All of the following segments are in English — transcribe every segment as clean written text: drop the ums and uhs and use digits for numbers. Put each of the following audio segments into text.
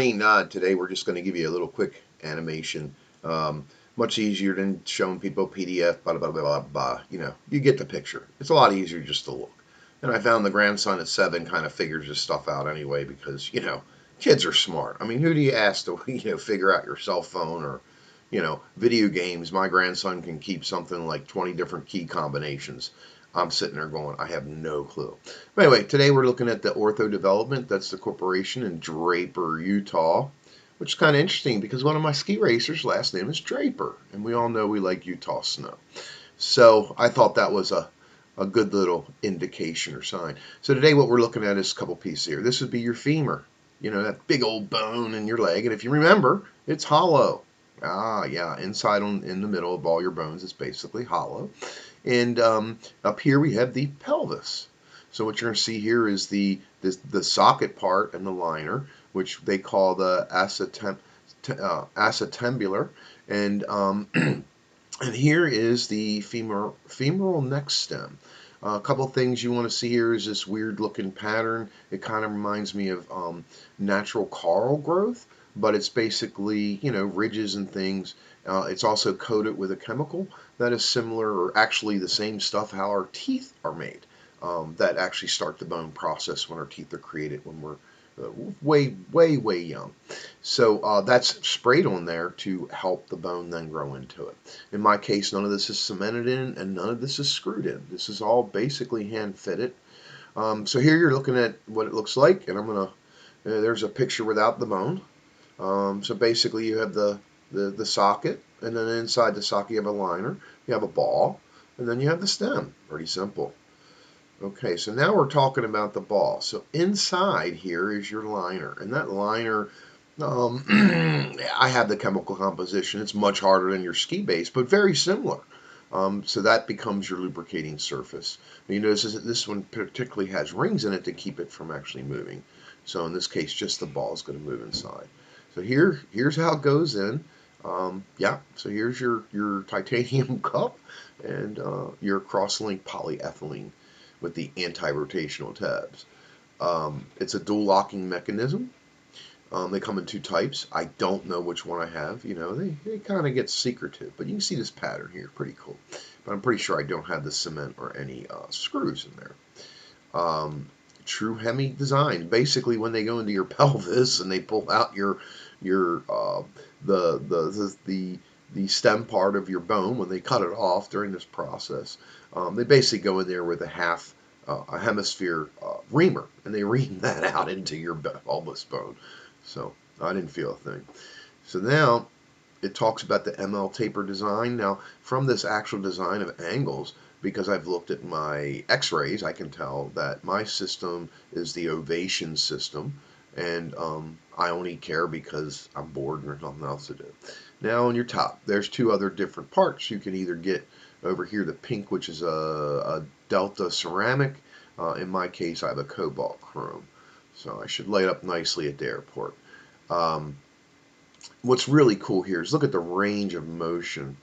morning. Today we're just going to give you a little quick animation. Much easier than showing people PDF, blah, blah, blah, blah, blah. You know, you get the picture. It's a lot easier just to look. And I found the grandson at 7 kind of figures this stuff out anyway because, you know, kids are smart. I mean, who do you ask to, figure out your cell phone or, video games? My grandson can keep something like 20 different key combinations. I'm sitting there going, I have no clue. But anyway, today we're looking at the Ortho Development. That's the corporation in Draper, Utah, which is kind of interesting because one of my ski racers' last name is Draper, and we all know we like Utah snow. So I thought that was a good little indication or sign. So today what we're looking at is a couple pieces here. This would be your femur, that big old bone in your leg. And if you remember, it's hollow. Yeah, inside in the middle of all your bones, it's basically hollow. And up here we have the pelvis. So what you're going to see here is the socket part and the liner, which they call the acetambular. And and here is the femoral neck stem. A couple things you want to see here is this weird looking pattern. It kind of reminds me of natural coral growth, but it's basically, ridges and things. It's also coated with a chemical that is similar, or actually the same stuff how our teeth are made, that actually start the bone process when our teeth are created when we're way young. So that's sprayed on there to help the bone then grow into it. In my case, none of this is cemented in and none of this is screwed in. This is all basically hand fitted. So here you're looking at what it looks like, and I'm gonna there's a picture without the bone. So basically you have the socket, and then inside the socket you have a liner, you have a ball, and then you have the stem. Pretty simple. Okay, so now we're talking about the ball. So inside here is your liner, and that liner, I have the chemical composition. It's much harder than your ski base, but very similar. So that becomes your lubricating surface. And you notice this one particularly has rings in it to keep it from actually moving. So in this case, just the ball is going to move inside. So here's how it goes in. Yeah, so here's your titanium cup and your cross-linked polyethylene with the anti-rotational tabs. It's a dual locking mechanism. They come in 2 types. I don't know which one I have. They kind of get secretive, but you can see this pattern here. Pretty cool. But I'm pretty sure I don't have the cement or any screws in there. True Hemi design. Basically, when they go into your pelvis and they pull out the stem part of your bone, when they cut it off during this process, they basically go in there with a hemisphere reamer, and they ream that out into your pelvis bone. So I didn't feel a thing. So now it talks about the ML taper design. Now, from this actual design of angles, because I've looked at my x-rays, I can tell that my system is the ovation system, and I only care because I'm bored and there's nothing else to do. Now on your top, there's 2 other different parts. You can either get over here the pink, which is a delta ceramic. In my case, I have a cobalt chrome. So I should lay it up nicely at the airport. What's really cool here is look at the range of motion.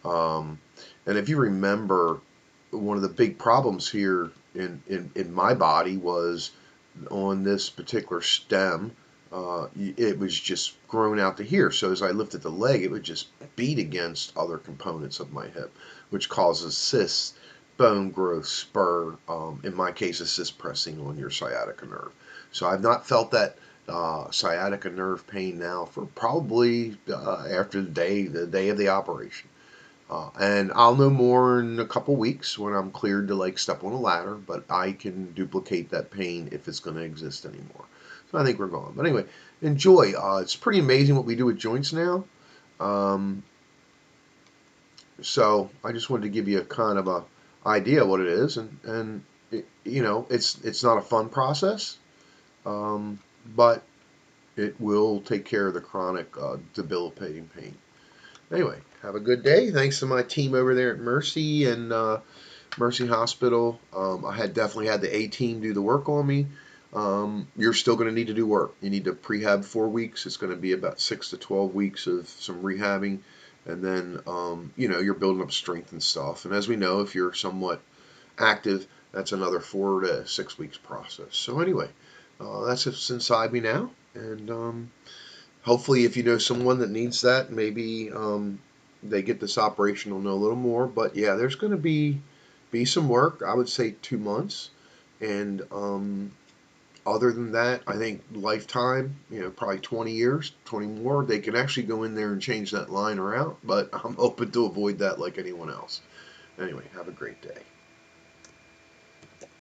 And if you remember, one of the big problems here in my body was on this particular stem, it was just grown out to here. So as I lifted the leg, it would just beat against other components of my hip, which causes cysts, bone growth, spur, in my case, a cyst pressing on your sciatica nerve. So I've not felt that sciatica nerve pain now for probably after the day of the operation. And I'll know more in a couple weeks when I'm cleared to step on a ladder, but I can duplicate that pain if it's going to exist anymore. So I think we're gone. But anyway, enjoy. It's pretty amazing what we do with joints now. So I just wanted to give you a kind of a idea of what it is, and it's not a fun process, but it will take care of the chronic debilitating pain. Anyway, have a good day. Thanks to my team over there at Mercy and Mercy Hospital. I definitely had the A-team do the work on me. You're still going to need to do work. You need to prehab 4 weeks. It's going to be about 6 to 12 weeks of some rehabbing. And then, you're building up strength and stuff. And as we know, if you're somewhat active, that's another 4 to 6 weeks process. So anyway, that's what's inside me now. And hopefully, if you know someone that needs that, maybe they get this operation, will know a little more. But yeah, there's going to be some work. I would say 2 months, and other than that, I think lifetime, probably 20 years, 20 more, they can actually go in there and change that line around. But I'm open to avoid that like anyone else. Anyway, have a great day.